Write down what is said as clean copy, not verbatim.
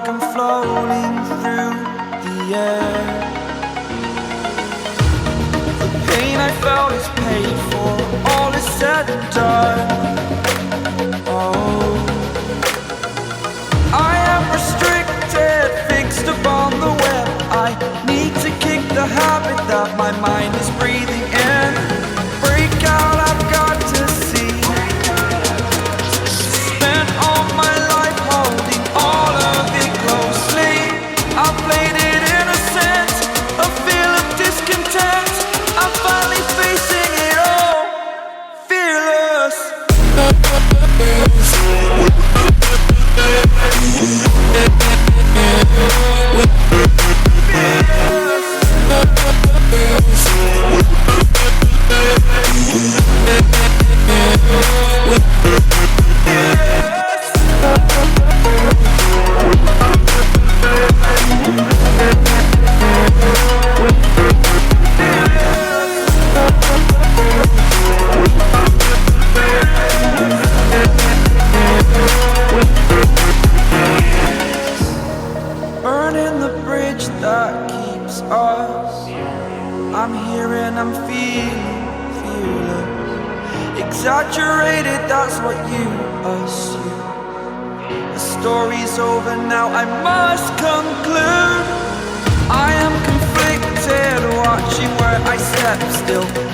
like I'm floating through the air. The pain I felt is paid for, all is said and done. Oh, I am restricted, fixed upon the web. I need to kick the habit that my mind is breathing in. Break out, I've got to see. Spent all my life holding all of it closely. I played it innocent, a feel of discontent. I'm finally facing it all, fearless. Burning the bridge that keeps us. I'm here and I'm feeling fearless. Exaggerated, that's what you assume. The story's over now, I must conclude. I am conflicted, watching where I step still.